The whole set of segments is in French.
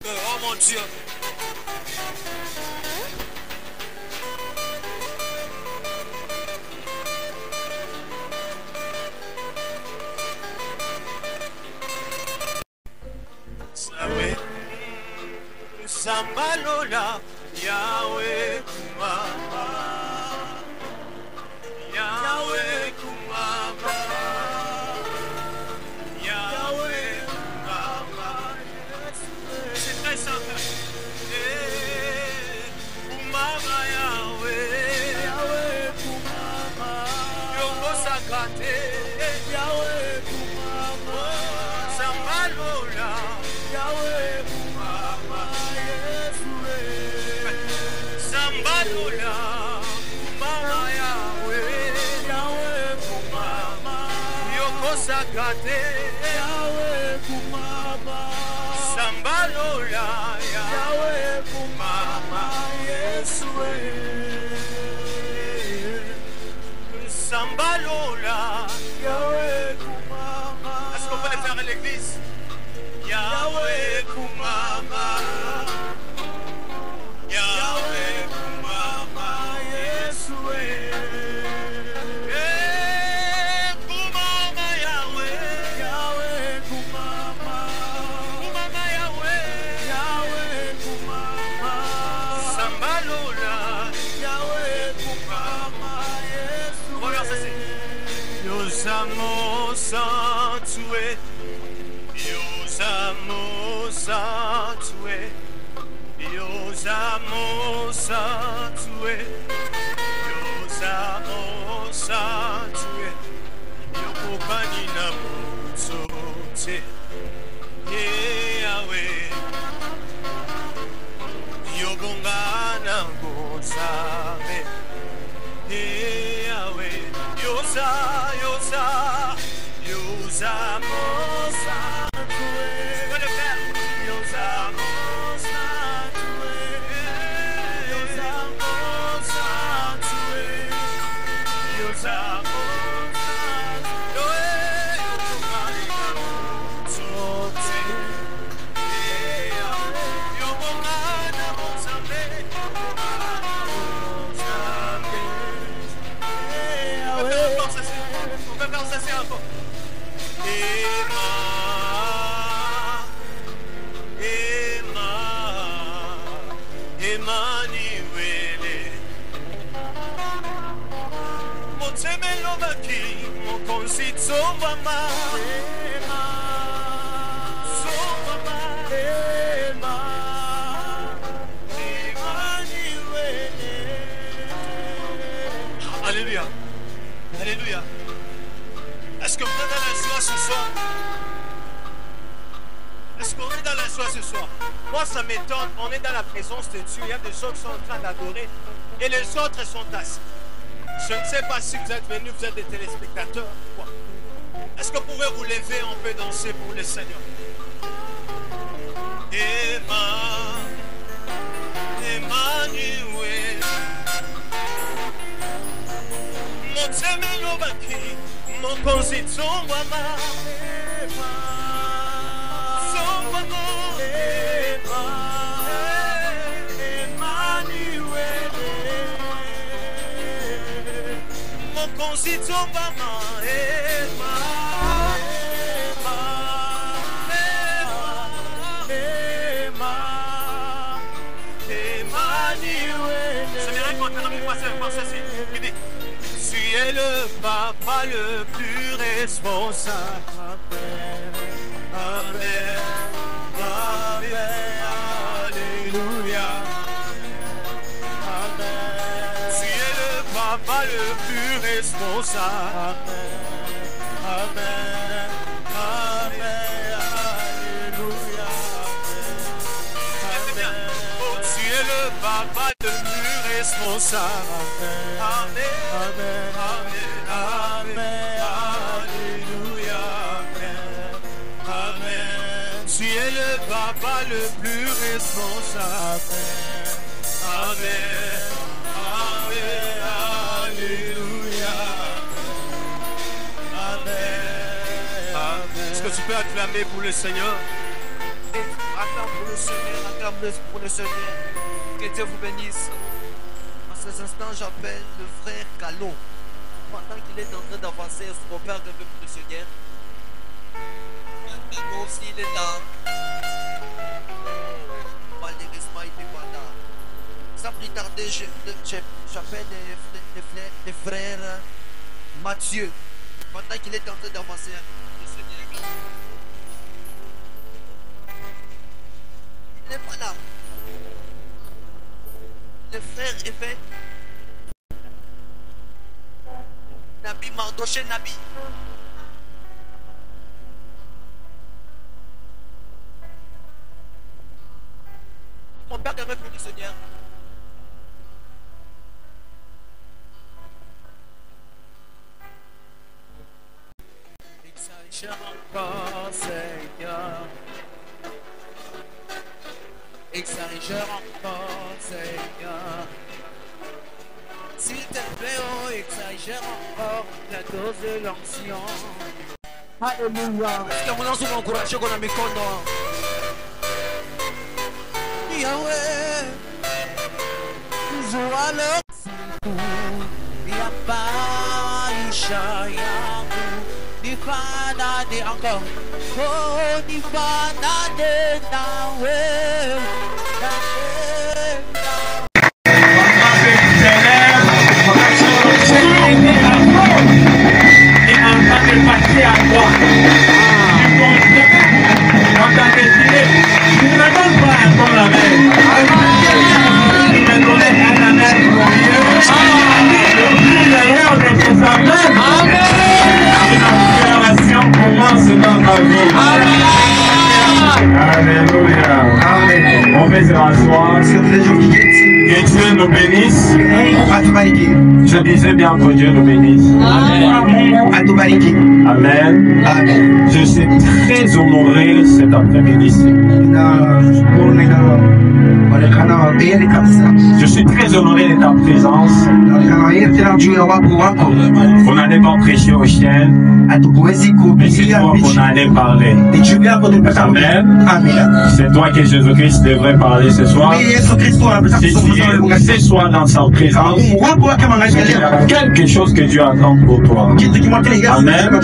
Oh mon Dieu. Sambalola Yahweh Kumama Yahweh Kumama Yahweh Kumama. C'est très simple. Kumama Yahweh Yahweh Kumama Yoko Sakate Yahweh Kumama Sambalola Yahweh Kumama Sambalola Kumama Yahweh Yahweh Kumama Yoko Sakate Yahweh Kumama Sambalola Yahweh Kumama Yesue Sambalola Yahweh Kumama. Est-ce qu'on peut les faire à l'église? Yahweh Kumama Yahweh Kumama Yesue Kumama Yahweh Yahweh Kumama Kumama Yahweh Yahweh Kumama Sambalola Yahweh Kumama Yesue. Regarde ceci. Yosamo Santue Yosamo Santue Yosamo Santue Yosamo Santue Yokopani na Mutsote Yahweh Yobongana Gozame Yahweh Yosa Yosa Yosamo Santue Yosamo Santue Yosamo Santue Yosamo Alléluia. Alléluia. Est-ce que vous êtes dans la joie ce soir? Est-ce qu'on est dans la joie ce soir? Moi, ça m'étonne. On est dans la présence de Dieu. Il y a des gens qui sont en train d'adorer et les autres sont assis. Je ne sais pas si vous êtes venus, vous êtes des téléspectateurs ou quoi. Est-ce que vous pouvez vous lever? On peut danser pour le Seigneur. Emmanuel. Mon conseil, son maman. Mon conseil, son maman. Tu es le papa le plus responsable. Amen, Amen, Alléluia. Amen. Tu es le papa le plus responsable. Amen, Amen, Alléluia. Amen. Oh, tu es le papa le plus responsable. Amen, Amen, Amen, Amen, Alléluia. Amen, Amen. Tu es le papa le plus responsable. Amen, Amen, Alléluia. Amen, Amen. Est-ce que tu peux acclamer pour le Seigneur? Attends pour le Seigneur, acclame-le pour le Seigneur. Que Dieu vous bénisse. En ces instants, j'appelle le frère Gallo. Pendant qu'il est en train d'avancer, son père de le Seigneur. Moi aussi, il est là. Malheureusement, il n'est pas là. Sans plus tarder, j'appelle les frères Mathieu. Pendant qu'il est en train d'avancer, le Seigneur. Il n'est pas là. Le frère évêque Nabi Mardoché Nabi. Mon père devrait venir, Seigneur. Exagère encore, Seigneur. Exagère encore, Seigneur. S'il te plaît, oh, exagère encore la dose de l'ancien. Alléluia. Est-ce que mon ange va encourager qu'on a mis contre Yahweh, toujours à l'heure. Yaba, Isha, Yabu, Nifana de encore. Oh, Nifana de Nawe. Passer à droite. Quand tu as décidé, tu ne me donnes pas un bon label. Tu me donnais un label glorieux. Le plus meilleur de tes appels. La génération commence dans ta vie. Alléluia. Amen. On va se rasseoir. Que Dieu nous bénisse. Je disais bien que Dieu nous bénisse. Amen. Amen. Amen. Je suis très honoré cet après-midi. Je suis très honoré de ta présence. On n'allait pas prêcher aux chiens, mais c'est toi qu'on allait parler. Amen. C'est toi que Jésus-Christ devrait parler ce soir. Si tu es ce soir dans sa présence, il y a quelque chose que Dieu attend pour toi. Amen.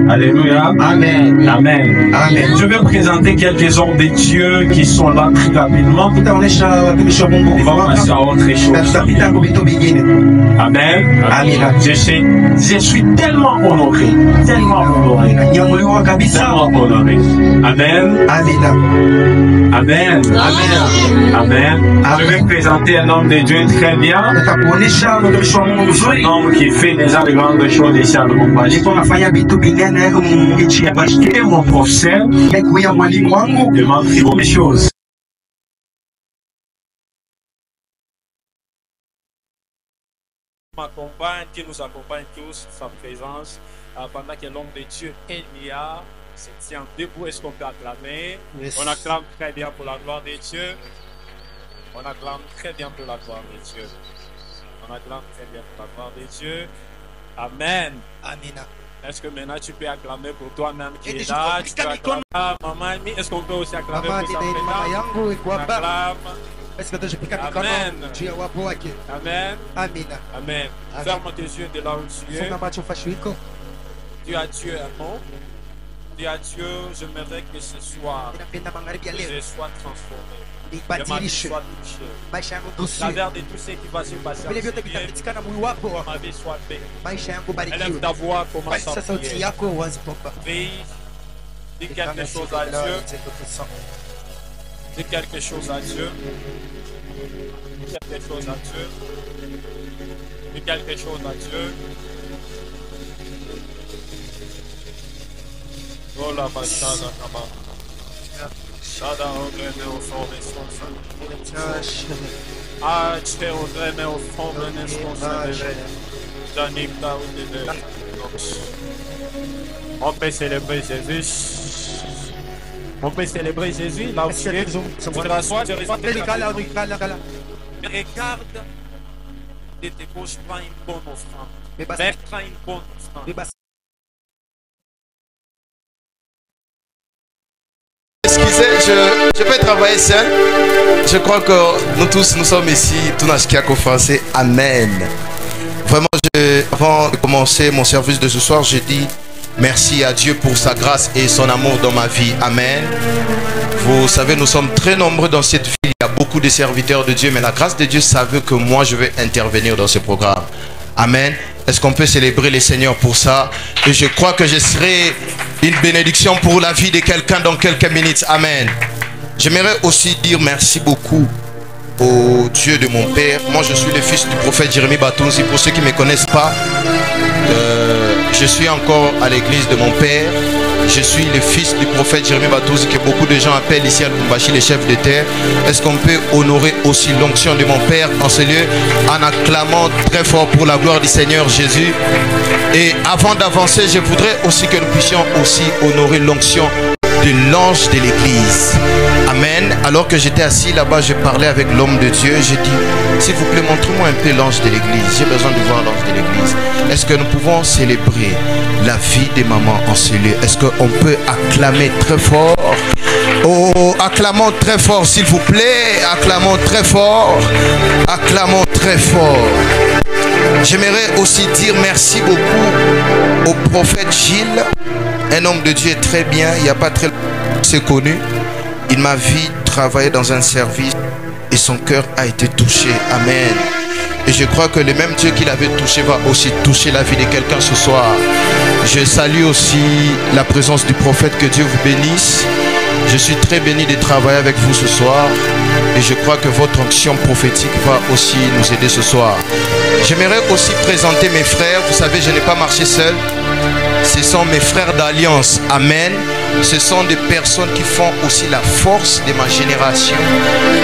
Alléluia. Amen. Amen. Amen. Je vais présenter quelques hommes de Dieu qui sont là très rapidement. On va passer à autre chose. Amen. Amen. Je suis tellement honoré. Tellement honoré. Tellement honoré. Amen. Amen. Amen. Amen. Je vais présenter un homme de Dieu très bien. Un homme qui fait déjà de grandes choses ici à Lubumbashi. Et mon professeur demande de bonnes choses. Ma compagne qui nous accompagne tous, sa présence, pendant que l'homme de Dieu, Elia, se tient debout. Est-ce qu'on peut acclamer? Yes. On acclame très bien pour la gloire de Dieu. On acclame très bien pour la gloire de Dieu. On acclame très bien pour la gloire de Dieu. Amen. Amen. Est-ce que maintenant tu peux acclamer pour toi-même qui est là? Tu peux acclamer. Maman, est-ce qu'on peut aussi acclamer pour sa présence? Acclame. Amen. Amen. Amen. Amen. Ferme tes yeux de là où tu es. Dis à Dieu un mot. Dis à Dieu, j'aimerais que ce soir, que je sois transformé. Que ma vie soit touchée. À travers de tout ce qui va se passer, que ma vie soit bénie. Élève ta voix, commence à prier. Prie. Dis quelque chose à Dieu. Dis quelque chose à Dieu. Dis quelque chose à Dieu. Dis quelque chose à Dieu. Oh la bachada kaba. Shada ogreme o fome sponsa. Ah, te ogreme o fome ne sponsa deve. Janikta ou deve. On peut célébrer Jésus. On peut célébrer Jésus là où tu es. Tu te rassois, tu regarde de tes bouches, prends une bonne offrande. Mais prends une bonne offrande. Excusez, je peux travailler seul. Je crois que nous tous, nous sommes ici, tout n'a qu'à français. Amen. Vraiment, avant de commencer mon service de ce soir, je dis merci à Dieu pour sa grâce et son amour dans ma vie. Amen. Vous savez, nous sommes très nombreux dans cette ville. Il y a beaucoup de serviteurs de Dieu, mais la grâce de Dieu savait que moi, je vais intervenir dans ce programme. Amen. Est-ce qu'on peut célébrer le Seigneur pour ça? Et je crois que je serai une bénédiction pour la vie de quelqu'un dans quelques minutes. Amen. J'aimerais aussi dire merci beaucoup au Dieu de mon père. Moi, je suis le fils du prophète Jérémie Batunzi. Pour ceux qui ne me connaissent pas, je suis encore à l'église de mon père. Je suis le fils du prophète Jérémie Batunzi, que beaucoup de gens appellent ici à Lubumbashi les chefs de terre. Est-ce qu'on peut honorer aussi l'onction de mon père en ce lieu en acclamant très fort pour la gloire du Seigneur Jésus? Et avant d'avancer, je voudrais aussi que nous puissions aussi honorer l'onction de l'ange de l'église. Amen. Alors que j'étais assis là-bas, je parlais avec l'homme de Dieu. J'ai dit, s'il vous plaît, montre-moi un peu l'ange de l'église. J'ai besoin de voir l'ange de l'église. Est-ce que nous pouvons célébrer la vie des mamans en ce lieu? Est-ce qu'on peut acclamer très fort? Oh, acclamons très fort, s'il vous plaît. Acclamons très fort. Acclamons très fort. J'aimerais aussi dire merci beaucoup au prophète Gilles, un homme de Dieu très bien. Il n'y a pas très longtemps, c'est connu. Il m'a vu travailler dans un service et son cœur a été touché. Amen. Et je crois que le même Dieu qu'il avait touché va aussi toucher la vie de quelqu'un ce soir. Je salue aussi la présence du prophète. Que Dieu vous bénisse. Je suis très béni de travailler avec vous ce soir. Et je crois que votre onction prophétique va aussi nous aider ce soir. J'aimerais aussi présenter mes frères. Vous savez, je n'ai pas marché seul. Ce sont mes frères d'alliance. Amen. Ce sont des personnes qui font aussi la force de ma génération.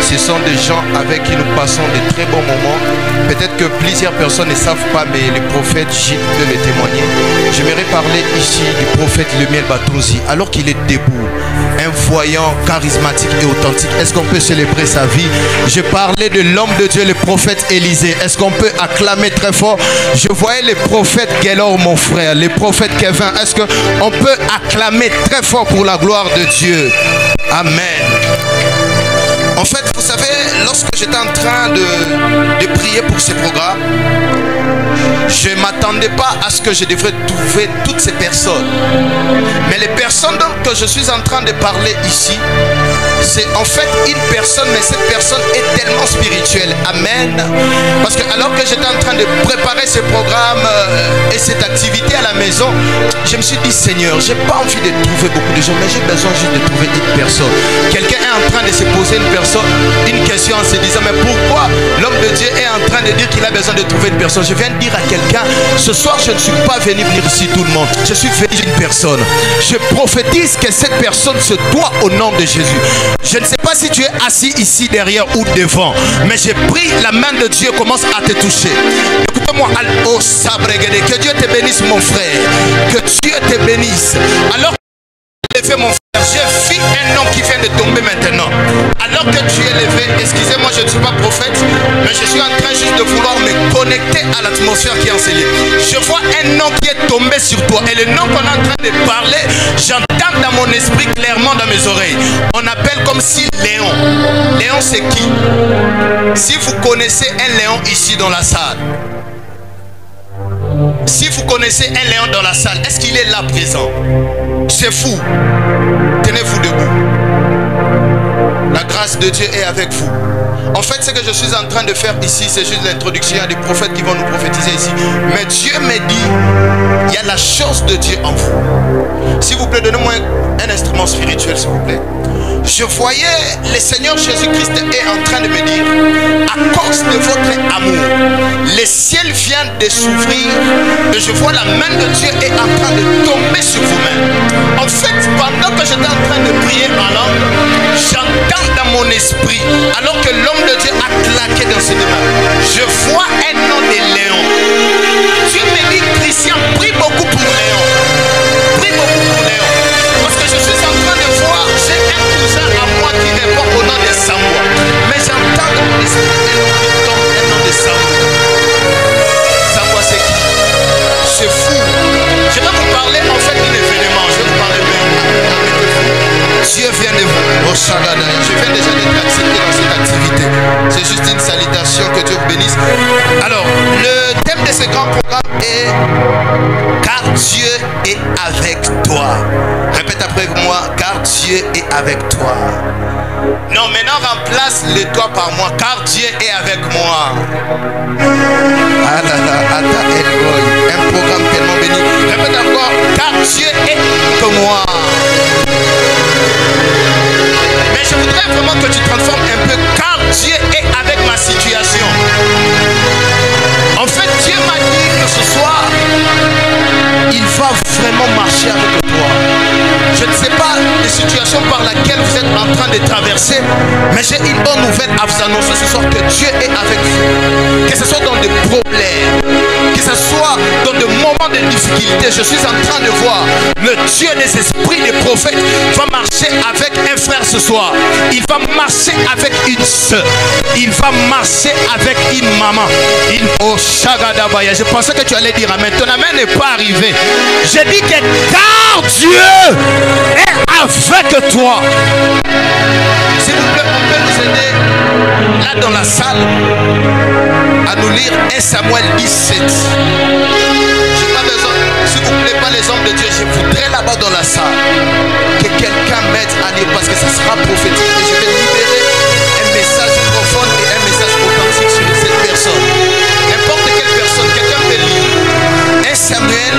Ce sont des gens avec qui nous passons de très bons moments. Peut-être que plusieurs personnes ne savent pas, mais le prophète Gilles peut le témoigner. J'aimerais parler ici du prophète Lemuel Batunzi. Alors qu'il est debout, un voyant charismatique et authentique. Est-ce qu'on peut célébrer sa vie? Je parlais de l'homme de Dieu, le prophète Élisée. Est-ce qu'on peut acclamer très fort? Je voyais le prophète Gaylor, mon frère, le prophète Kevin. Est-ce qu'on peut acclamer très fort pour la gloire de Dieu? Amen. En fait, vous savez, lorsque j'étais en train de prier pour ce programme, je ne m'attendais pas à ce que je devrais trouver toutes ces personnes. Mais les personnes dont je suis en train de parler ici, c'est en fait une personne, mais cette personne est tellement spirituelle. Amen. Parce que alors que j'étais en train de préparer ce programme et cette activité à la maison, je me suis dit, Seigneur, j'ai pas envie de trouver beaucoup de gens, mais j'ai besoin juste de trouver une personne. Quelqu'un est en train de se poser une question en se disant, mais pourquoi l'homme de Dieu est en train de dire qu'il a besoin de trouver une personne? Je viens de dire à quelqu'un, ce soir je ne suis pas venu venir ici tout le monde, je suis venu une personne. Je prophétise que cette personne se doit au nom de Jésus. Je ne sais pas si tu es assis ici derrière ou devant, mais j'ai pris la main de Dieu commence à te toucher. Écoute-moi, oh Sabregede, que Dieu te bénisse mon frère, que Dieu te bénisse. Alors que levé mon frère, j'ai vu un nom qui vient de tomber maintenant. Alors que tu es levé, excusez-moi, je ne suis pas prophète, mais je suis en train juste de vouloir me connecter à l'atmosphère qui est enseignée. Je vois un nom qui est tombé sur toi, et le nom qu'on est en train de parler, j'entends dans mon esprit clairement dans mes oreilles. On appelle comme si Léon. Léon, c'est qui? Si vous connaissez un Léon ici dans la salle, si vous connaissez un Léon dans la salle, est-ce qu'il est là présent? C'est fou. Tenez-vous debout. La grâce de Dieu est avec vous. En fait, ce que je suis en train de faire ici, c'est juste l'introduction à des prophètes qui vont nous prophétiser ici. Mais Dieu me dit, il y a la chose de Dieu en vous. S'il vous plaît, donnez-moi un instrument spirituel, s'il vous plaît. Je voyais le Seigneur Jésus-Christ est en train de me dire, à cause de votre amour, le ciel vient de s'ouvrir et je vois la main de Dieu est en train de tomber sur vous-même. En fait, pendant que j'étais en train de prier en langue, j'entends dans mon esprit, alors que l'homme de Dieu a claqué dans ses mains, je vois un nom de Léon. Dieu me dit, Christian, prie beaucoup pour Léon. Prie beaucoup pour Léon. Parce que je suis en train de voir, j'ai un cousin à moi qui répond au nom de Samoa. Mais j'entends dans mon esprit un nom qui tombe, un nom de Samoa. Samoa, c'est qui? C'est fou. Je vais vous parler en fait d'un événement. Je vais vous parler même avec vous. Dieu vient de vous. que Dieu vous bénisse. Alors, le thème de ce grand programme est car Dieu est avec toi. Répète après moi, car Dieu est avec toi. Non, maintenant remplace le toi par moi, car Dieu est avec moi. Ah là là, un programme tellement béni. Répète encore, car Dieu est avec moi. Mais je voudrais vraiment que tu transformes un peu, car Dieu est avec ma situation. En fait, Dieu m'a dit que ce soir, il va vraiment marcher avec toi. Je ne sais pas les situations par lesquelles vous êtes en train de traverser, mais j'ai une bonne nouvelle à vous annoncer ce soir, que Dieu est avec vous. Que ce soit dans des problèmes, que ce soit dans des moments de difficulté, je suis en train de voir le Dieu des esprits des prophètes va marcher avec un frère ce soir. Il va marcher avec une soeur. Il va marcher avec une maman. Oh Shagadabaya, je pensais que tu allais dire amen. Ton amen n'est pas arrivé. J'ai dit que car Dieu est avec toi. S'il vous plaît, on peut nous aider là dans la salle à nous lire 1 Samuel 17. J'ai pas besoin, s'il vous plaît, pas les hommes de Dieu. Je voudrais là-bas dans la salle que quelqu'un m'aide à lire, parce que ça sera prophétique et je vais libérer un message profond et un message authentique sur cette personne. N'importe quelle personne, quelqu'un peut lire 1 Samuel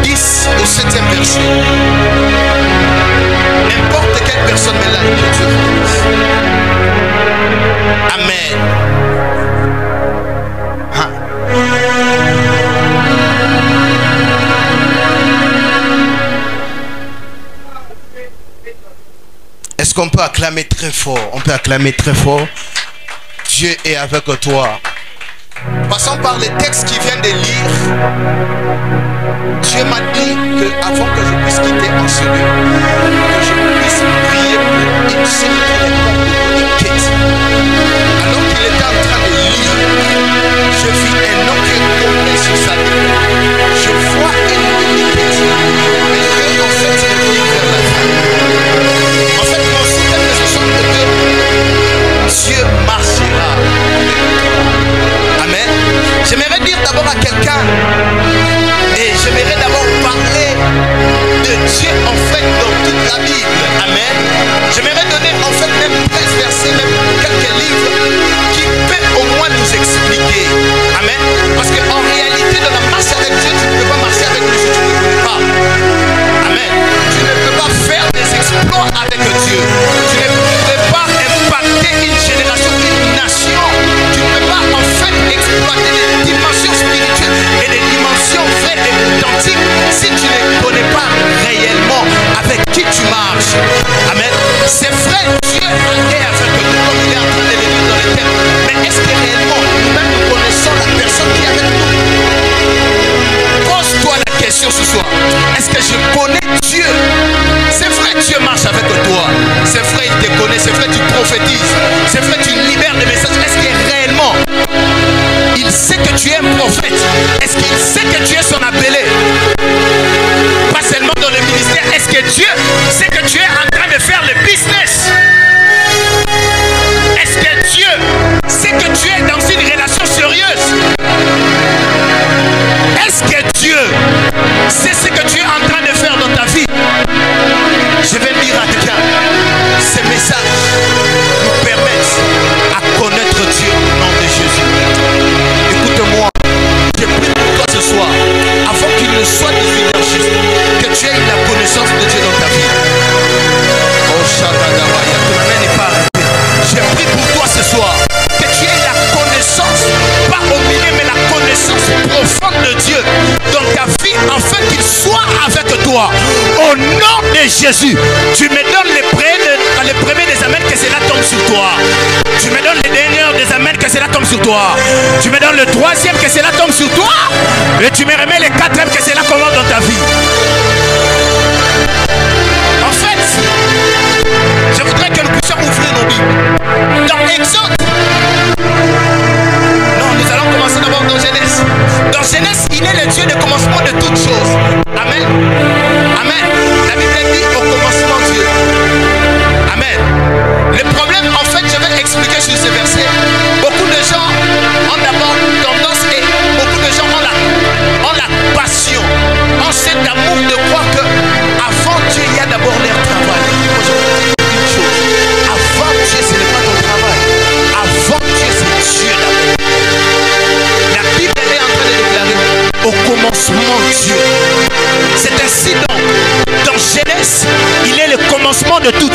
10 au 7e verset. N'importe quelle personne met là, que Dieu vous bénisse. Amen. Est-ce qu'on peut acclamer très fort? On peut acclamer très fort. Dieu est avec toi. Passons par les textes qui viennent de lire. Dieu m'a dit que avant que je puisse quitter en ce lieu, que je puisse prier pour une série de quêtes. Alors qu'il était en train de lire, je vis un homme qui est tombé sur sa tête. Je vois une quête. Et je vais en fait revenir vers la fin. En fait, mon système de ce sont que Dieu marchera. Amen. J'aimerais dire d'abord à quelqu'un, et j'aimerais d'abord parler de Dieu en fait dans toute la Bible. Amen. J'aimerais donner en fait même 13 versets, même quelques livres qui peuvent au moins nous expliquer. Amen. Parce qu'en réalité, dans la marche avec Dieu, tu ne peux pas marcher avec lui si tu ne le connais pas. Amen. Tu ne peux pas faire des exploits avec Dieu. Tu ne peux pas impacter une génération, une nation. Tu ne peux pas en fait exploiter des dimensions spirituelles et des dimensions vraies et authentiques si tu ne connais pas réellement avec qui tu marches. Amen. C'est vrai, Dieu est avec nous comme il est en train de le dire dans les termes. Mais est-ce que réellement nous-mêmes nous connaissons la personne qui est avec nous? Pose-toi la question ce soir. Est-ce que je connais Dieu? C'est vrai, Dieu marche avec toi. C'est vrai, il te connaît. C'est vrai, tu prophétises. C'est vrai, tu libères des messages. Est-ce que réellement il sait que tu es un prophète? Est-ce qu'il sait que tu es son appelé? Pas seulement dans le ministère. Est-ce que Dieu sait que tu es en train de faire le business? Est-ce que Dieu sait que tu es dans une relation sérieuse? Est-ce que Dieu sait ce que tu es en train de faire dans ta vie? Je vais dire à quelqu'un, ces messages nous permettent à connaître Dieu au nom de Jésus. Écoute-moi, je prie pour toi ce soir, avant qu'il ne soit définitif, que tu aies la connaissance de Dieu dans ta vie. Oh Shagadabaya, ton main n'est pas arrêtée. Je prie pour toi ce soir, que tu aies la connaissance, pas au milieu, mais la connaissance profonde de Dieu dans ta vie, afin qu'il soit avec toi. Au nom de Jésus, tu me donnes les premiers des amens, que cela tombe sur toi. Tu me donnes les derniers des amens, que cela tombe sur toi. Tu me donnes le troisième, que cela tombe sur toi. Et tu me remets le quatrième, que cela commence dans ta vie. En fait, je voudrais que nous puissions ouvrir nos Bibles. Dans Exode. Non, nous allons commencer d'abord dans Genèse. Dans Genèse, il est le Dieu de commencement de toutes choses. Amen. Amen. La Bible dit au commencement Dieu. Amen. Le problème, en fait, je vais expliquer sur ce verset. Beaucoup de gens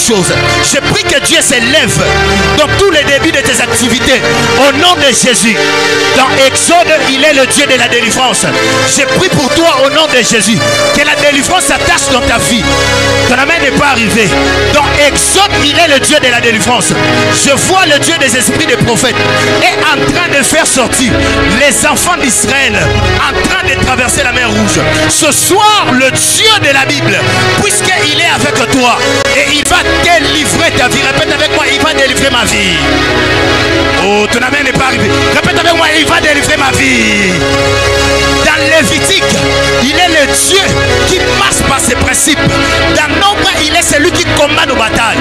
chose. Je prie que Dieu s'élève dans tous les débuts de tes activités. Au nom de Jésus. Dans Exode, il est le Dieu de la délivrance. Je prie pour toi au nom de Jésus. Que la délivrance s'attache dans ta vie. Ton amen n'est pas arrivé. Dans Exode, il est le Dieu de la délivrance. Je vois le Dieu des esprits des prophètes est en train de faire sortir les enfants d'Israël, en train de traverser la mer Rouge. Ce soir, le Dieu de la Bible, puisqu'il est avec toi et il va délivrer ta vie. Répète avec moi, il va délivrer ma vie. Oh, ton amen n'est pas arrivé. Répète avec moi, il va délivrer ma vie. Dans Lévitique, il est le Dieu qui marche par ses principes. Dans Nombre, il est celui qui combat nos batailles.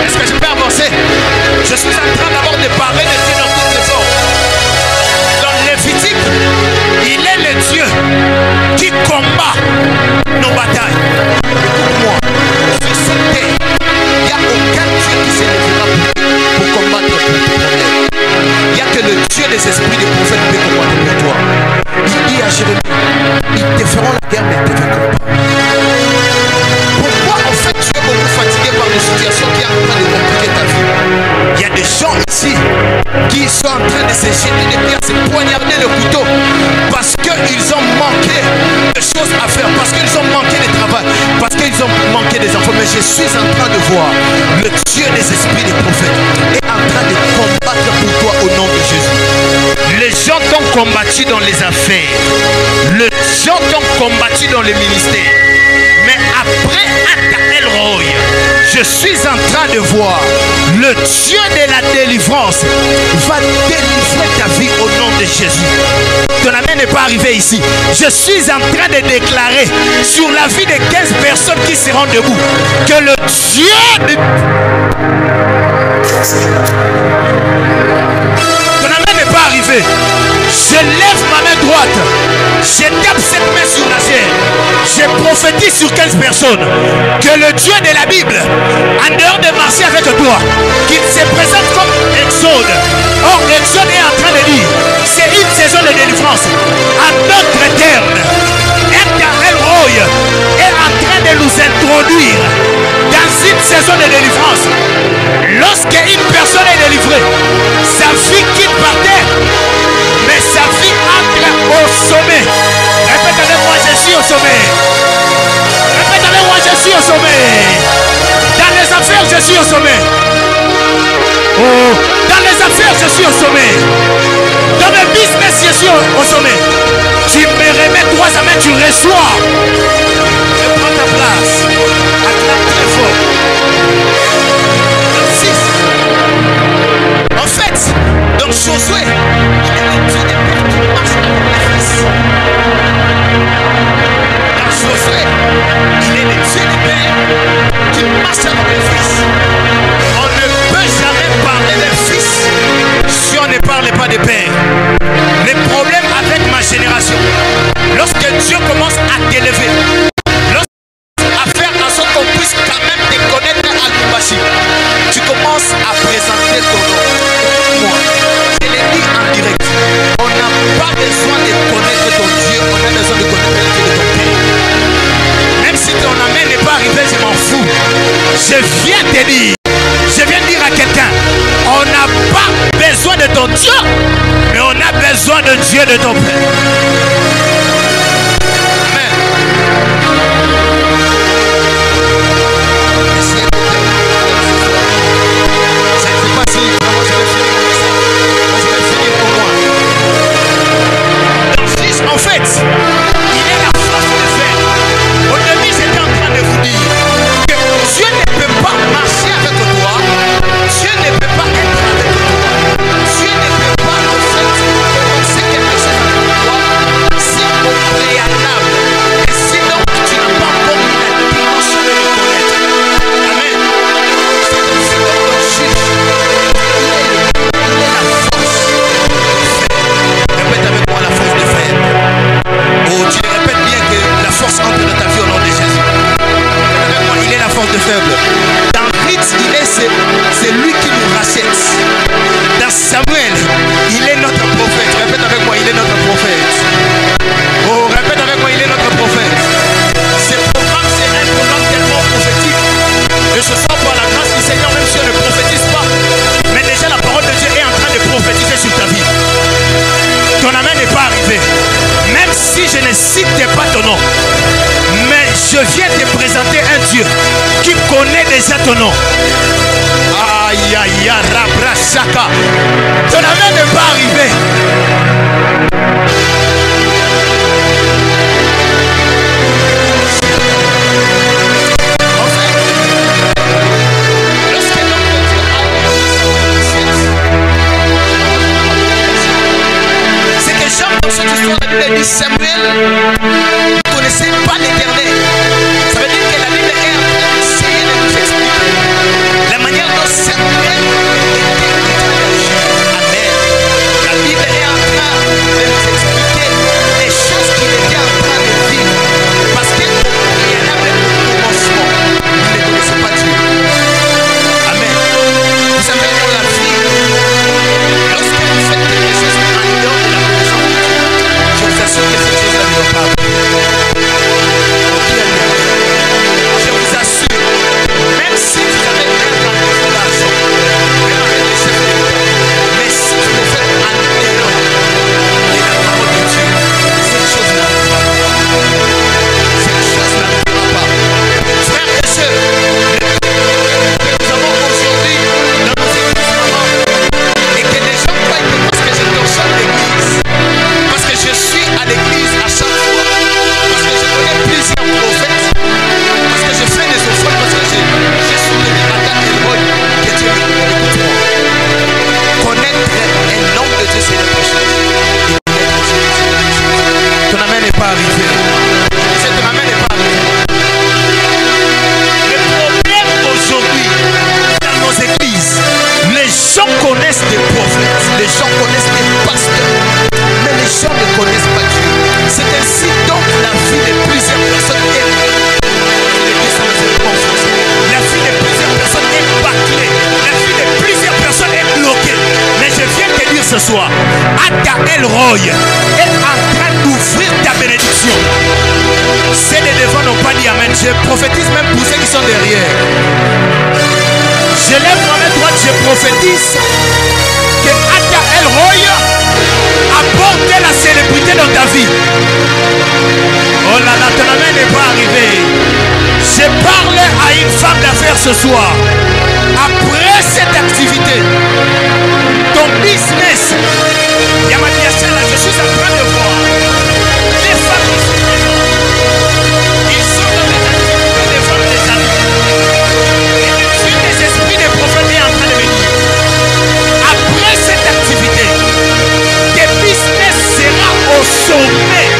Est-ce que je peux avancer? Je suis en train d'abord de parler de Dieu dans toutes les formes. Dans Lévitique, il est le Dieu qui combat nos batailles. Écoute-moi, sur cette terre, il n'y a aucun Dieu qui s'élèvera pour combattre pour tes problèmes. Il n'y a que le Dieu des esprits des prophètes qui peut combattre pour toi. Il dit à Jérémie, ils te feront la guerre mais ils ne te vaincront pas. Pourquoi en fait tu es beaucoup fatigué par des situations qui sont en train de compliquer ta vie? Il y a des gens ici qui sont en train de se jeter des pierres, se poignarder le couteau parce qu'ils ont manqué de choses à faire, parce qu'ils ont manqué de travail, parce qu'ils ont manqué des enfants. Mais je suis en train de voir le Dieu des esprits des prophètes est en train de combattre pour toi au nom de Jésus. Les gens t'ont combattu dans les affaires, les gens t'ont combattu dans les ministères. Mais après Ata Elroy, je suis en train de voir le Dieu de la délivrance va délivrer ta vie au nom de Jésus. Ton amen n'est pas arrivé ici. Je suis en train de déclarer sur la vie de 15 personnes qui seront debout que le Dieu de... Ton amen n'est pas arrivé. Je lève ma main droite. Je tape cette main sur la chair. Je prophétise sur 15 personnes que le Dieu de la Bible, en dehors de marcher avec toi, qu'il se présente comme Exode. Or, Exode est en train de dire, c'est une saison de délivrance. À notre terme, Éternel Roy est en train de nous introduire dans une saison de délivrance. Lorsqu'une personne est délivrée, sa vie quitte par terre, mais sa vie entre au sommet. Répète avec moi, je suis au sommet. Répète avec moi, je suis au sommet. Dans les affaires, je suis au sommet. Oh, dans les affaires, je suis au sommet. Dans le business, je suis au sommet. Tu me remets 3 mains, tu reçois. Et prends ta place. Acclame très fort. 6. En fait, dans Josué, il est le Dieu des pères qui marche avec les fils. Dans Josué, il est le Dieu des pères qui marche avec les fils. On ne peut jamais parler des fils si on ne parle pas des pères. Les problèmes avec ma génération, lorsque Dieu commence à t'élever, à faire en sorte qu'on puisse quand même te connaître à Lubumbashi, tu commences à présenter ton nom. Moi, je l'ai dit en direct, on n'a pas besoin de connaître ton Dieu, on a besoin de connaître le Dieu de ton pays. Même si ton amen n'est pas arrivé, je m'en fous. Je viens te dire, je viens dire à quelqu'un, on n'a pas besoin de ton Dieu, mais on a besoin de Dieu de ton père. Amen. Je ne sais pas si vraiment je vais finir comme ça. Moi je vais finir pour moi. Dans 6, en fait, il est la force de faire. Au début, j'étais en train de vous dire que Dieu ne peut pas marcher avec toi. Dieu ne peut pas être avec toi. Dieu ne peut pas en fait commencer quelque chose avec toi si au préalable. Et sinon, tu n'as pas encore la dimension de le connaître. Amen. C'est comme si dans ton juge, il est la force. Répète avec moi la force de faire. Oh, tu répètes bien que la force entre dans ta vie au nom de Jésus. Répète avec moi, il est la force de faible. Dans Rite, c'est lui qui nous rachète. Dans Samuel, il est notre prophète. Répète avec moi, il est notre prophète. Oh, répète avec moi, il est notre prophète. Ce programme, c'est un qui connaît déjà ton nom. Aïe aïe aïe, rabrasaka. Ton amen n'est pas arrivé. C'est que Jean, dans cette histoire, la Bible dit Samuel ne connaissait pas l'Éternel. Ça veut dire que la Bible est en train d'essayer de nous expliquer la manière dont Samuel était engagé. Amen. La Bible est en train de nous expliquer les choses qu'il était en train de vivre. Parce qu'il y en a même au commencement. Vous ne connaissez pas Dieu. Amen. Vous savez, dans la vie, lorsque vous faites quelque chose en dehors de la présence de Dieu, je vous assure que cette chose-là ne va pas arriver. Je vous assure, même si vous avez un rendez-vous d'argent, même avec le chef de l'État, mais si vous le faites en dehors de la parole de Dieu, cette chose n'arrivera pas. Cette chose n'arrivera pas. Frères et sœurs, que nous avons aujourd'hui dans nos églises maman, et que les gens croient que parce que je torchonne l'église, parce que je suis à l'église à chaque fois, parce que je connais plusieurs prophètes, parce que je fais des offrandes, parce que je suis venu à ta témoigne, que Dieu écoute-moi. Connaître un homme de Dieu, c'est une autre chose. Et connaître Dieu, c'est une autre chose. Ton amen n'est pas arrivé. Ton amen n'est pas arrivé. Le problème aujourd'hui dans nos églises, les gens connaissent des prophètes, Les gens connaissent des pasteurs, mais les gens ne connaissent pas Dieu. C'est ainsi donc la vie de plusieurs personnes est. la vie de plusieurs personnes est bâclée, la vie de plusieurs personnes est bloquée. Mais je viens te dire ce soir, Ada El Roy est en train d'ouvrir ta bénédiction. Ceux de devant n'ont pas dit amen. Je prophétise même pour ceux qui sont derrière. Je lève ma main droite, je prophétise que Ada El Roy apporte la célébrité dans ta vie. Oh là là, ton amen n'est pas arrivé. Je parle à une femme d'affaires ce soir. Après cette activité, ton business, Yamadi Hachela, je suis en train de voir les femmes qui sont présentes. Ils sont dans des activités des femmes des amis. Et le Dieu des esprits des prophètes est en train de venir. Après cette activité, tes business sera au sommet.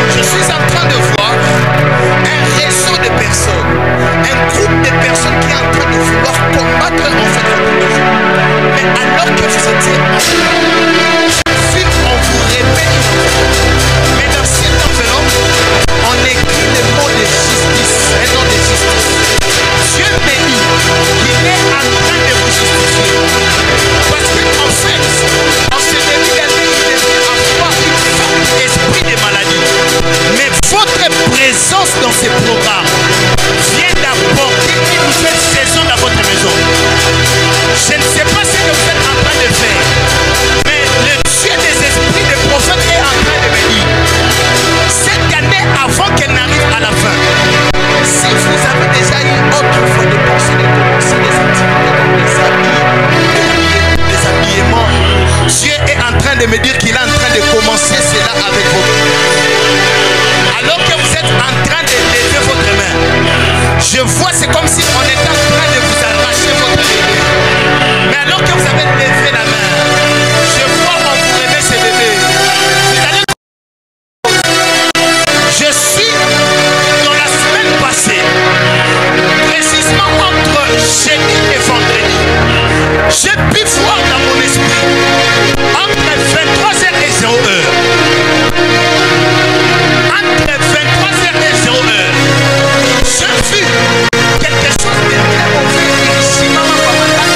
Je suis en train de voir un réseau de personnes, un groupe de personnes qui est en train de vouloir combattre en fait votre maison. Mais alors que vous étiez si on vous répète, mais dans cette enveloppe, on écrit le mot de justice, un nom de justice. Dieu me dit qu'il est en train de vous justifier. Parce qu'en fait, en ce début d'année, il devait avoir une forme d'esprit de maladie. Mais votre présence dans ces programmes vient d'apporter une nouvelle saison dans votre maison. Je ne sais pas ce que vous êtes en train de faire, mais le Dieu des esprits des prophètes est en train de me dire, cette année avant qu'elle n'arrive à la fin, si vous avez déjà eu autrefois de penser de commencer des activités comme des habillements, Dieu est en train de me dire qu'il est en train de commencer cela avec vous. Alors que vous êtes en train de lever votre main, je vois c'est comme si on était en train de vous arracher votre main. Mais alors que vous avez levé la main, je vois on vous remet ce bébé. Vous allez... Je suis dans la semaine passée, précisément entre jeudi et vendredi, j'ai pu voir dans mon esprit entre 23h et 0h. Entre 23h et 0h, j'ai vu quelque chose de très mauvais ici, maman, maman,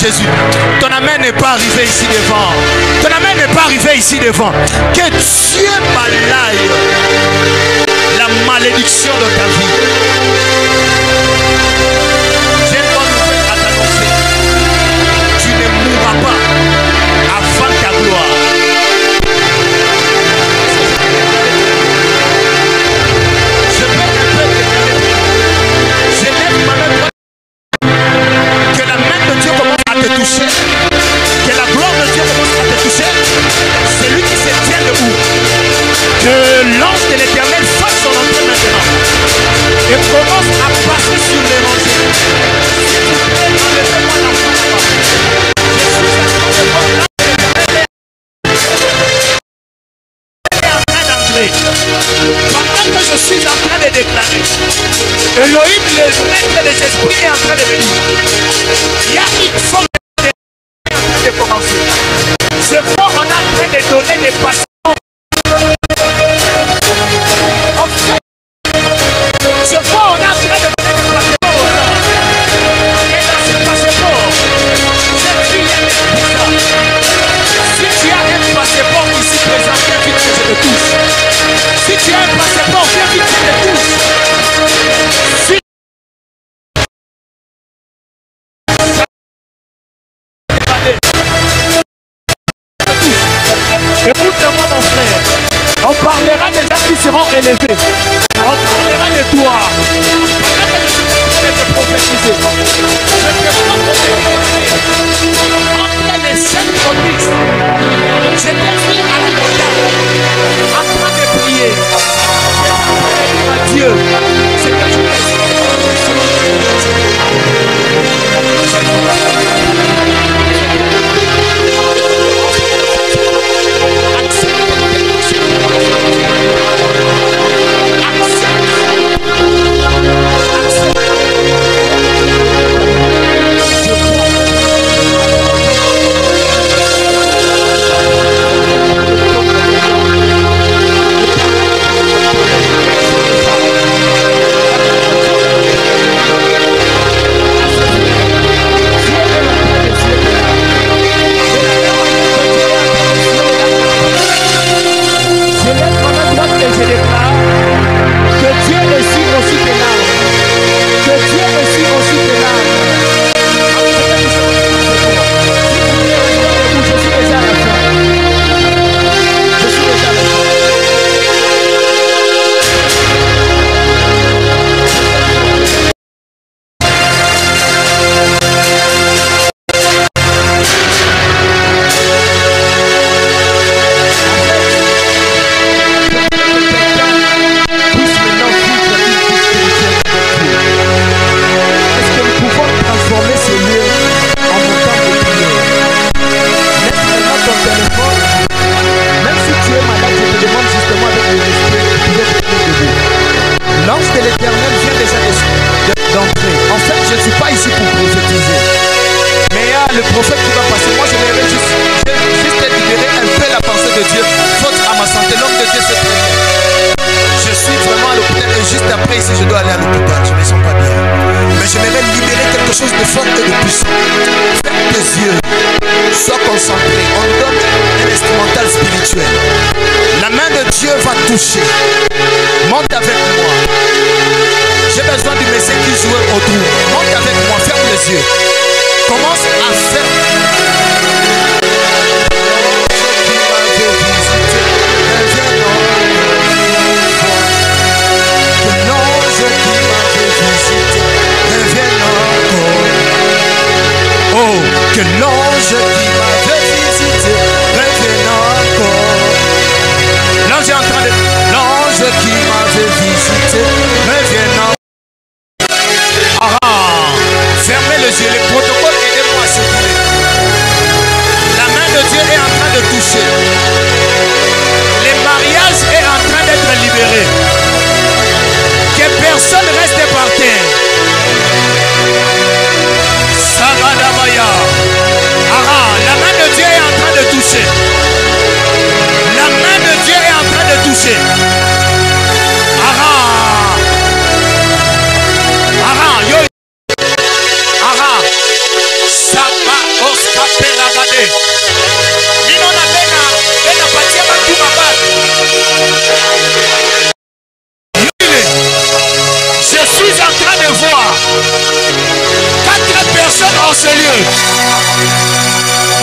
Jésus. Ton amen n'est pas arrivé ici devant. Ton amen n'est pas arrivé ici devant. Que Dieu malaye la malédiction de ta vie. J'ai une bonne nouvelle à t'annoncer. Tu ne mourras pas avant ta gloire. Je vais un peu te faire. Je lève ma main droite. Que la main de Dieu commence à te toucher. Que la gloire de Dieu commence à te toucher. C'est lui qui se tient debout. Que l'ange de l'Éternel fasse son entrée maintenant. Et commence à passer sur l'évangile. S'il vous plaît, enlevez-moi la foi là-bas. Je suis en train de voir l'ange de l'Éternel est en train d'entrer. Pendant que je suis en train de déclarer, Elohim, le maître des esprits, est en train de venir. Il y a une forme de en train de commencer. Ce fort on est en train de donner des passions. En fait, ce fort on est en train de donner des passeports. Et dans ce passeport, cette fille est bizarre. Si tu as un passeport ici présent, viens vite que je le touche. Si tu as un passeport, viens vite que je le touche. Si écoute-moi mon frère, on parlera des gens qui seront élevés, on parlera de toi, je vais te prophétiser, je te prophétiser, après les 7 promesses, je t'ai mis à la montagne, en train de prier, je t'ai dit à Dieu, c'est que tu monte avec moi. J'ai besoin du messie qui joue autour. Monte avec moi, ferme les yeux. Commence à faire. Oh, que l'ange qui m'avait visité revienne encore. L'ange est en train de... L'ange qui m'avait visité revienne encore. Ah, fermez les yeux, les protocoles, aidez-moi s'il vous plaît.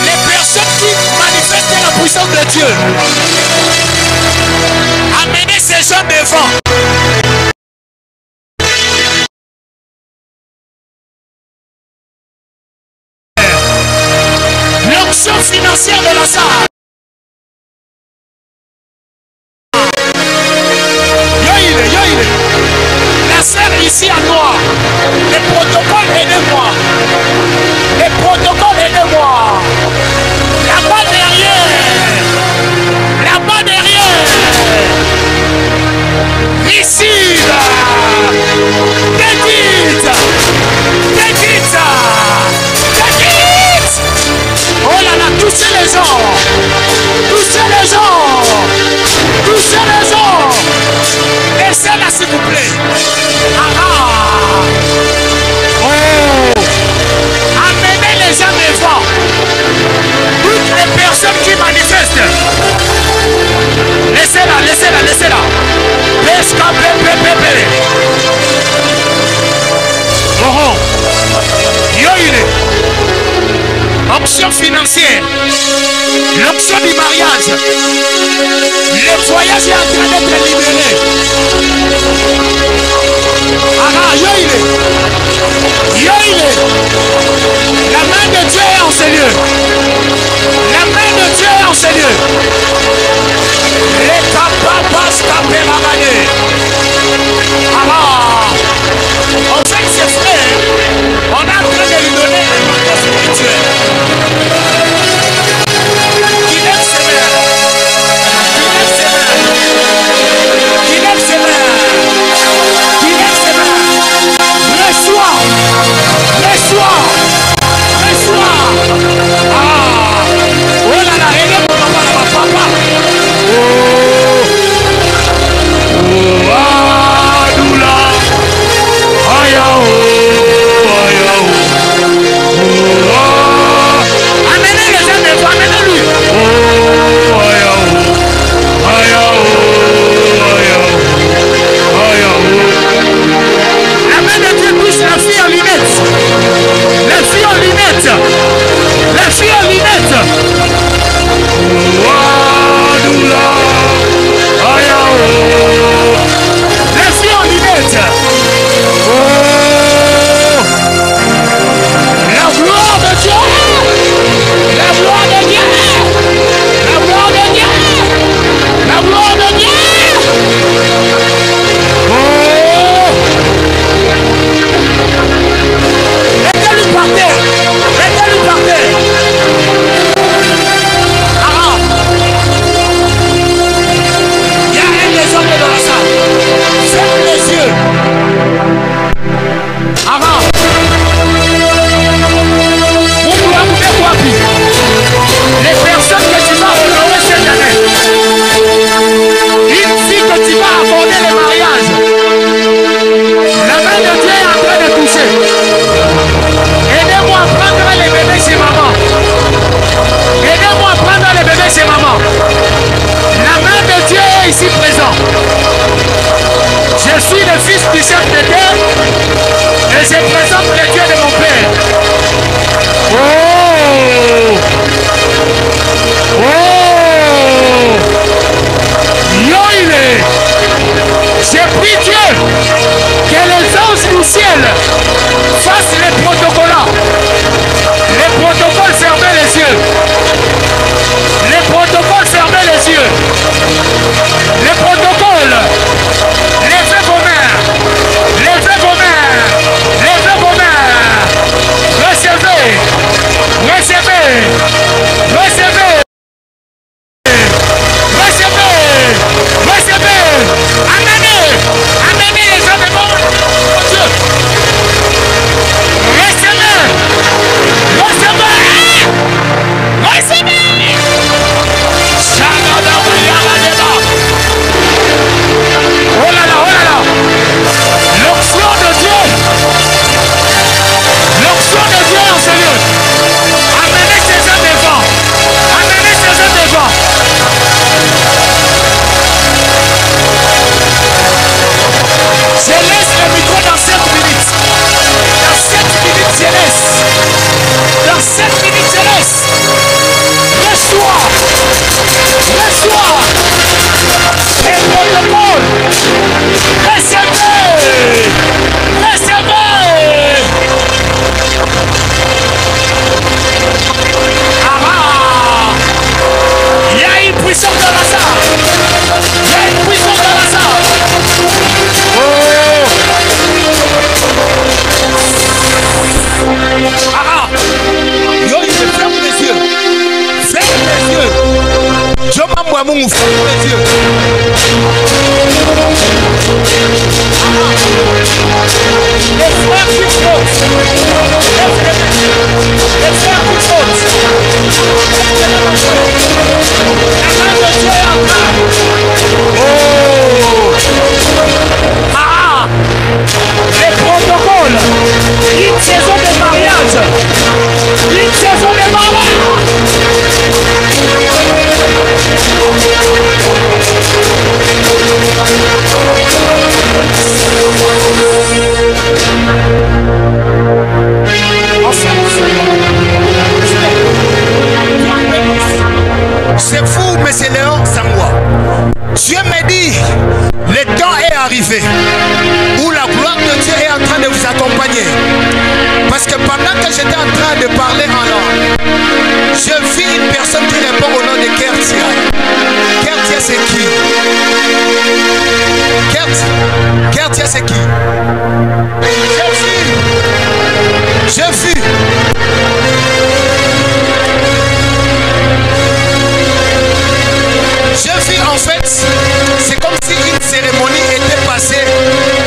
Les personnes qui manifestent la puissance de Dieu, amenez ces gens devant. L'onction financière de la salle. La sœur ici à noir. Les protocoles, aidez-moi. Les protocoles, aidez-moi. Là-bas derrière. Là-bas derrière. Ici. Dédite. Dédite. Dédite. Oh là là, touchez les gens. Touchez les gens. Touchez les gens. Laissez-la s'il vous plaît. Oh. Amenez les gens devant. Toutes les personnes qui manifestent. Laissez-la, laissez-la, laissez-la. Pesca, pépé. Oh. Yoïle. Option financière. L'option du mariage. Le voyage est en train d'être libéré. Yoïle. La main de Dieu est en ce lieu. La main de Dieu est en ce lieu. Les capapas capérabanés. En fait, ses frères, on est en train de lui donner un mandat spirituel. Qui lève ses mains. Qui lève ses mains. Qui lève ses mains. Reçois. Reçois. Mungu, fais Dieu. Les frères qui sautent. Les frères qui sautent. La main de Dieu est en train. Ah! Les protocoles. Une saison de mariage. Une saison de mariage. C'est fou, mais c'est Léon Sangwa. Dieu me dit, le temps est arrivé où la gloire de Dieu est en train de vous accompagner. Parce que pendant que j'étais en train de parler en langue, je vis une personne qui répond au nom de Kertia. Kertia, c'est qui? Kertia, c'est qui? J'ai vu. Je vis en fait, c'est comme si une cérémonie était passée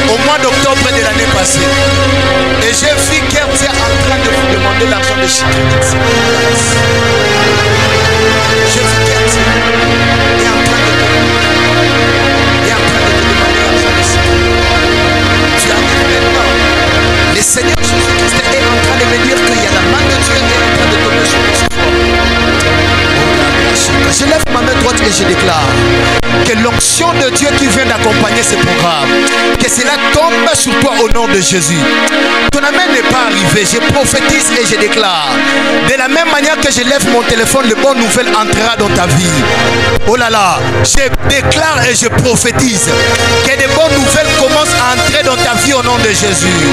au mois d'octobre de l'année passée. Et j'ai vu Kertia en train de vous demander l'argent de Chiquette. J'ai vu Kertia est en train de te demander l'argent de Chiquette. Tu arrives maintenant. Le Seigneur Jésus-Christ est en train de me dire qu'il y a la main de Dieu qui est en train de tomber sur nous. Je lève ma main droite et je déclare que l'onction de Dieu qui vient d'accompagner ce programme, que cela tombe sur toi au nom de Jésus. Ton amen n'est pas arrivé, je prophétise et je déclare. De la même manière que je lève mon téléphone, le bon nouvelle entrera dans ta vie. Oh là là, je déclare et je prophétise que de bonnes nouvelles commencent à entrer dans ta vie au nom de Jésus.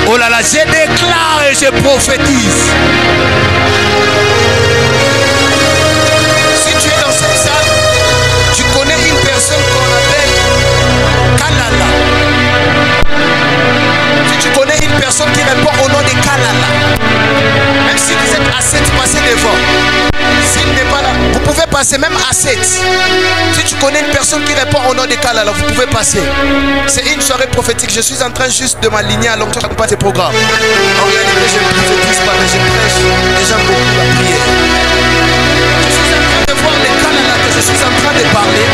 Oh là là, je déclare et je prophétise. Si tu es dans cette salle, tu connais une personne qu'on appelle Kalala. Si tu connais une personne qui répond au nom de Kalala, même si vous êtes à 7, passez devant. S'il n'est pas là, vous pouvez passer même à 7. Si tu connais une personne qui répond au nom de Kalala, vous pouvez passer. C'est une soirée prophétique. Je suis en train juste de m'aligner à l'onction de ce programme. En réalité, je ne prophétise pas, mais je prêche les gens beaucoup à prier. Je suis en train de voir les Kalala que je suis en train de parler.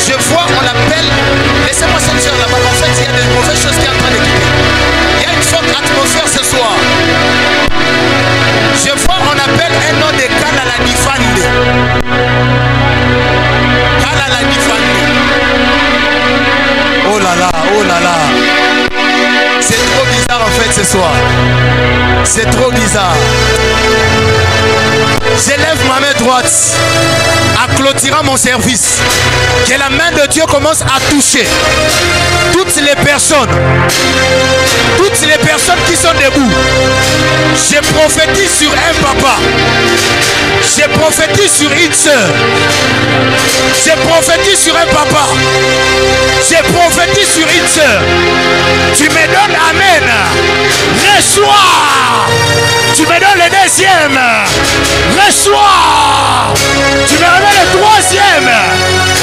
Je vois, on l'appelle, laissez-moi sortir là-bas. En fait, il y a des mauvaises choses qui sont en train de quitter. Il y a une forte atmosphère ce soir. Je vois, on appelle un nom de Kalala Nifande. Kalala Nifande. Oh là là, oh là là. C'est trop bizarre en fait ce soir. C'est trop bizarre. J'élève ma main droite à clôturer mon service. Que la main de Dieu commence à toucher toutes les personnes qui sont debout. Je prophétise sur un papa. Je prophétise sur une soeur. Je prophétise sur un papa. Je prophétise sur une soeur. Tu me donnes amen. Reçois. Tu me donnes le deuxième. Reçois. Tu me remets le troisième.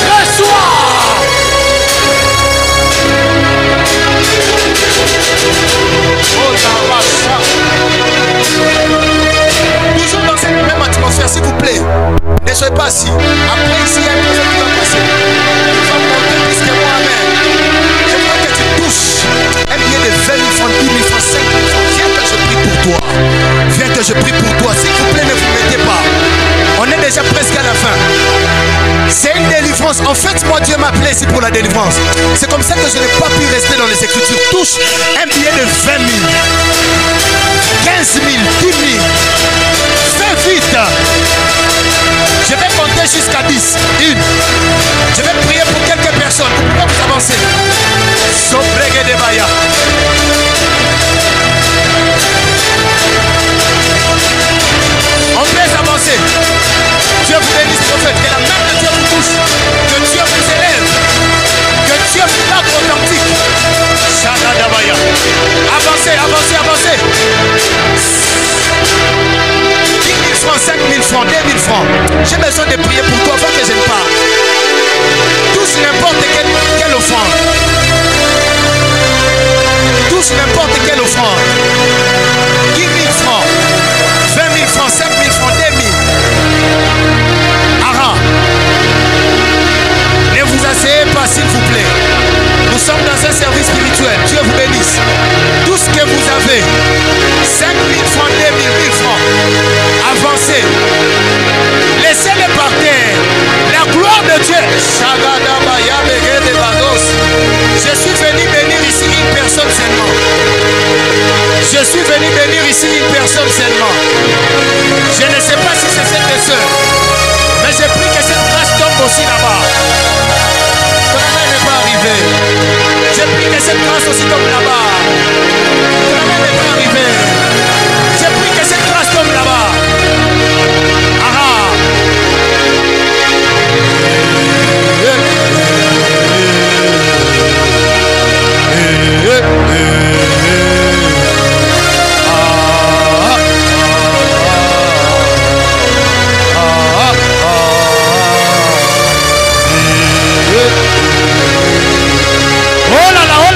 Reçois. Toujours dans cette même atmosphère, s'il vous plaît. Ne soyez pas assis. Après ici, il y a une personne qui va passer. Il va monter plus que moi, amen. Je veux que tu touches un billet de 20 000 francs, 10 000 francs, 5 000 francs. Viens que je prie pour toi. Viens que je prie pour toi. S'il vous plaît, ne vous mettez pas. On est déjà presque à la fin. C'est une délivrance. En fait, moi, Dieu m'a appelé ici pour la délivrance. C'est comme ça que je n'ai pas pu rester dans les Écritures. Touche un billet de 20 000, 15 000, 10 000. Fais vite. Je vais compter jusqu'à 10. Une. Je vais prier pour quelques personnes. Vous pouvez vous avancer. Sobrege de Baya. On peut s'avancer. Dieu vous bénisse, prophète. Que la main de Dieu vous touche. Que Dieu vous élève. Que Dieu vous garde authentique. Shada Dabaya. Avancez, avancez, avancez. offrande. J'ai besoin de prier pour toi avant que je ne parle. Tous n'importe quelle offrande. Tous n'importe quelle offrande. 10 000 francs, 20 000 francs, 5 000 francs, 2 000. Ara. Ne vous asseyez pas s'il vous plaît. Nous sommes dans un service spirituel. Dieu vous bénisse. Tout ce que vous avez, 5 000 francs, 2 000, 1 000 francs, avancez. Laissez-les par terre. La gloire de Dieu. Je suis venu bénir ici une personne seulement. Je suis venu bénir ici une personne seulement. Je ne sais pas si c'est cette sœur, mais j'ai pris que cette grâce tombe aussi là-bas. Cela n'est pas arrivé. J'ai pris que cette grâce aussi tombe là-bas. Cela n'est pas arrivé. J'ai pris que cette grâce tombe là-bas. Oh là là,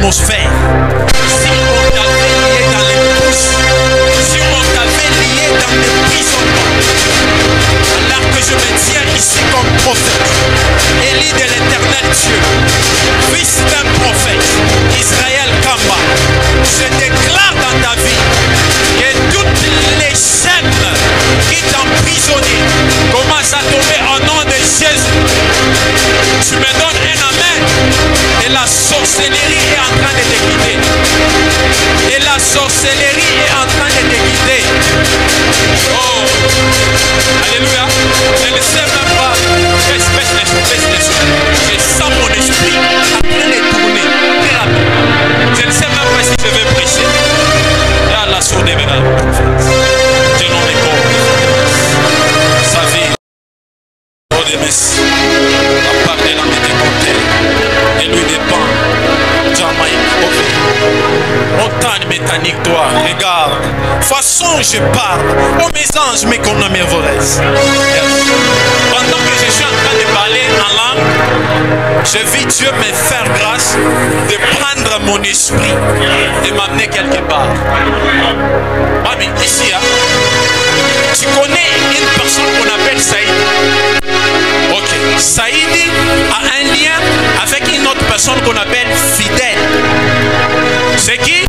atmosphère. Si on t'avait lié dans les pousses, si on t'avait lié dans les prisonnements, alors que je me tiens ici comme prophète, élu de l'éternel Dieu, fils d'un prophète, Israël Kamba, je déclare dans ta vie que toutes les chaînes qui t'emprisonnaient commencent à tomber au nom de Jésus. Tu me donnes un amen. Et la sorcellerie est en train de te quitter. Et la sorcellerie est en train de te quitter. Oh, alléluia. Je ne sais même pas. Je sens mon esprit en train de tourner très rapidement. Je ne sais même pas si je vais prêcher. Et à la sourde de la prophète. Je n'en ai pas. Sa vie. Oh, des messieurs. À part de la médicamentaire. Et lui dépend. Montagne mécanique, toi, regarde. Façon, je parle. Oh, mes anges, mais qu'on a mes volets. Pendant que je suis en train de parler en langue, je vis Dieu me faire grâce de prendre mon esprit et m'amener quelque part. Mami, ici, hein, tu connais une personne qu'on appelle Saïd. Ok, Saïd a un lien avec une autre personne qu'on appelle Fidèle. C'est qui?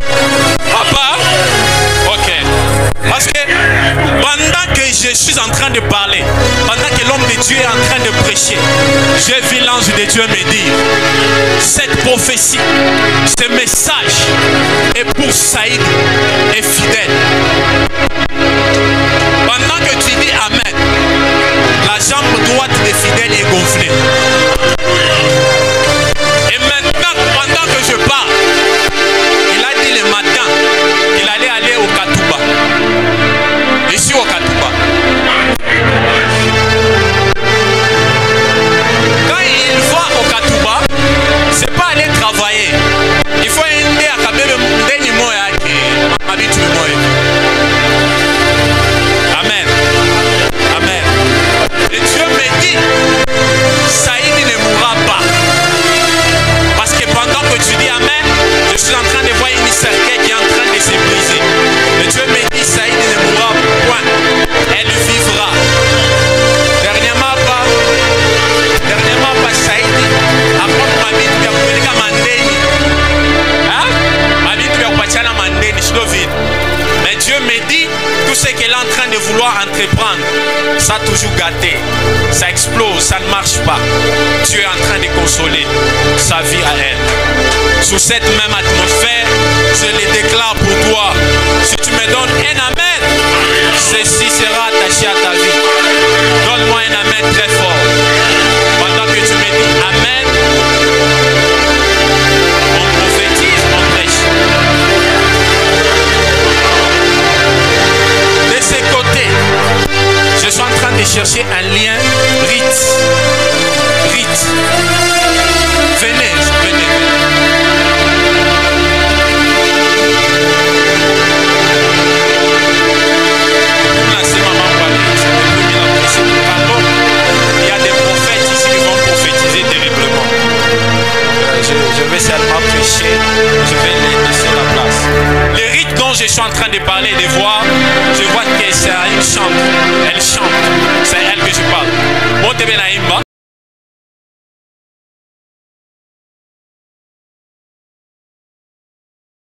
Papa? Ok. Parce que pendant que je suis en train de parler, pendant que l'homme de Dieu est en train de prêcher, j'ai vu l'ange de Dieu me dire, cette prophétie, ce message est pour Saïd et Fidèle. Pendant que tu dis Amen, la jambe droite de Fidèle est gonflée. Et maintenant, pendant que je parle, il a dit le matin qu'il allait aller au Katouba. Ici au Katouba. gâter. Ça explose, ça ne marche pas. Dieu est en train de consoler sa vie à elle. Sous cette même atmosphère, je les déclare pour toi. Si tu me donnes un amen, ceci sera attaché à ta vie. Donne-moi un amen très fort. Pendant que tu me dis amen, on prophétise, on prêche. De ces côtés, je suis en train de chercher un lien rite. Rite. Venez, venez, venez. Il y a des prophètes ici qui vont prophétiser terriblement. Je vais seulement prêcher, je vais les laisser la place. Les rites dont je suis en train de parler, de voir, je vois que c'est une chante. Elle chante, c'est elle que je parle.